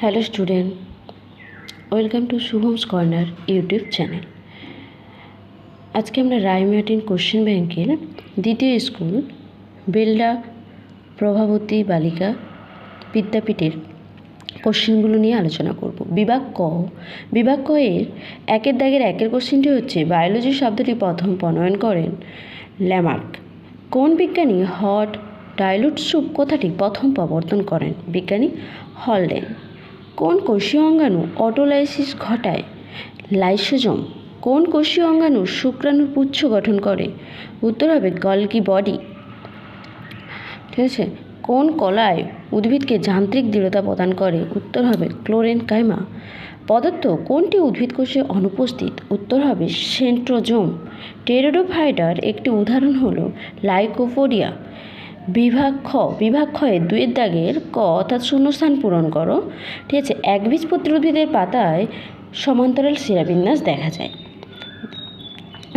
Hello student, welcome to Shubham's corner YouTube channel. আজকে আমরা Ray Martin question ব্যাংকের দ্বিতীয় স্কুল বেলডা প্রভাবতী বালিকা বিদ্যাপীঠের কোশ্চেনগুলো নিয়ে আলোচনা করব। বিভাগ ক এর একের দাগের একের কোশ্চেনটি হচ্ছে, বায়োলজি শব্দটি প্রথম প্রণয়ন করেন ল্যামার্ক। কোন বিজ্ঞানী হট ডাইলুট স্যুপ কথাটি প্রথম প্রবর্তন করেন? বিজ্ঞানী হলডেন। কোন কোষীয় অঙ্গাণু অটোলাইসিস ঘটায়? লাইসোজোম। কোন কোষীয় অঙ্গাণু শুক্রাণুর পুচ্ছ গঠন করে? উত্তর হবে গলগি বডি। ঠিক আছে। কোন কলায় উদ্ভিদকে যান্ত্রিক দৃঢ়তা প্রদান করে? উত্তর হবে ক্লোরেনকাইমা। পদার্থ কোনটি উদ্ভিদ কোষে অনুপস্থিত? উত্তর হবে সেন্ট্রোজোম। টেরিডোফাইটার একটি উদাহরণ হলো লাইকোপোডিয়া। বিভাগ খ এর দুইয়ের দাগের ক অর্থাৎ শূন্যস্থান পূরণ করো। ঠিক আছে। একবীজপত্রী উদ্ভিদের পাতায় সমান্তরাল শিরাবিন্যাস দেখা যায়।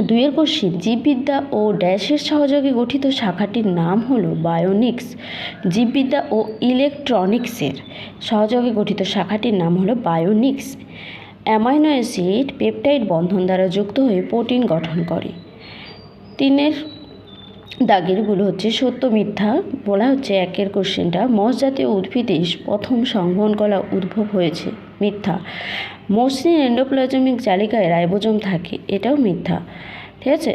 দুইয়ের কোশ্চিন, জীববিদ্যা ও ড্যাশের সহযোগে গঠিত শাখাটির নাম হলো বায়োনিক্স। জীববিদ্যা ও ইলেকট্রনিক্সের সহযোগে গঠিত শাখাটির নাম হলো বায়োনিক্স। অ্যামাইনো অ্যাসিড পেপটাইড বন্ধন দ্বারা যুক্ত হয়ে প্রোটিন গঠন করে। তিনের দাগেরগুলো হচ্ছে সত্য মিথ্যা। বলা হচ্ছে একের কোশ্চেনটা, মস জাতীয় উদ্ভিদে প্রথম সংবহন কলা উদ্ভব হয়েছে। মিথ্যা। মসৃণ এন্ডোপ্লাজমিক জালিকায় রাইবোজোম থাকে। এটাও মিথ্যা। ঠিক আছে,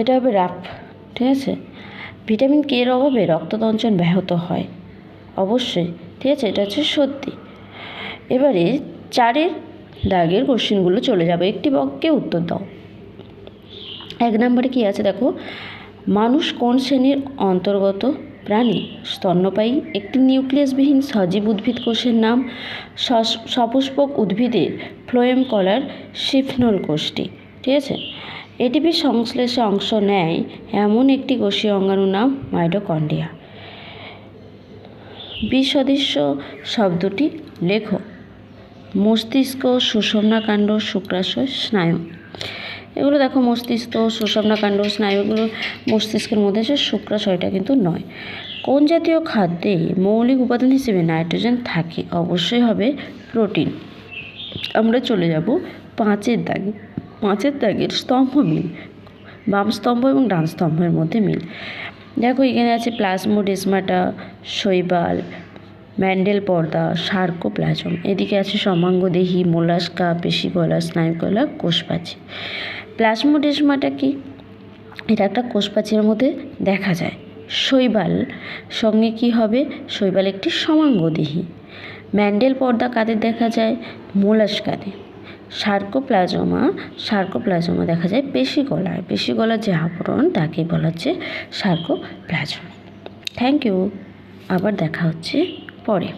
এটা হবে রাফ। ঠিক আছে। ভিটামিন কে এর অভাবে রক্ততঞ্চন ব্যাহত হয়। অবশ্যই। ঠিক আছে, এটা হচ্ছে সত্যি। এবারে চারের দাগের কোশ্চেনগুলো চলে যাবে, একটি বাক্যে উত্তর দাও। এক নম্বরে কি আছে দেখো, মানুষ কোন শ্রেণীর অন্তর্গত প্রাণী? স্তন্যপায়ী। একটি নিউক্লিয়াসবিহীন সজীব উদ্ভিদ কোষের নাম? সপুষ্পক উদ্ভিদের ফ্লোয়েম কলার সিফনল কোষটি। ঠিক আছে। এটিপি সংশ্লেষে অংশ নেয় এমন একটি কোষীয় অঙ্গাণুর নাম মাইটোকন্ড্রিয়া। বিসদৃশ্য শব্দটি লেখো। মস্তিষ্ক, সুষুম্নাকাণ্ড, শুক্রাশয়, স্নায়ু। এগুলো দেখো, মস্তিষ্ক, সুষুম্নাকাণ্ড, স্নায়ুগুলো মস্তিষ্কের মধ্যে আছে, শুক্রাশয়টা কিন্তু নয়। কোন জাতীয় খাদ্যে মৌলিক উপাদান হিসেবে নাইট্রোজেন থাকে? অবশ্যই হবে প্রোটিন। আমরা চলে যাব পাঁচের দাগে। পাঁচের দাগের স্তম্ভ মিল, বাম স্তম্ভ এবং ডান স্তম্ভের মধ্যে মিল। দেখো এখানে আছে প্লাজমোডেসমাটা, শৈবাল, ম্যান্ডেল পর্দা, সার্কোপ্লাজম। এদিকে আছে সমাঙ্গদেহী, মোলাস্কা, পেশিগলা, স্নায়ুগলা, কোষপ্রাচীর। প্লাজমোডেসমাটা কি? এটা একটা কোষপ্রাচীরের মধ্যে দেখা যায়। শৈবাল সঙ্গে কি হবে? শৈবাল একটি সমাঙ্গদেহী। ম্যান্ডেল পর্দা কাদের দেখা যায়? মোলাস্কাদের। সার্কোপ্লাজমা দেখা যায় পেশিগলায়। পেশিগলার যে আবরণ তাকে বলা হচ্ছে সার্কোপ্লাজম। Thank you. আবার দেখা হচ্ছে পরে।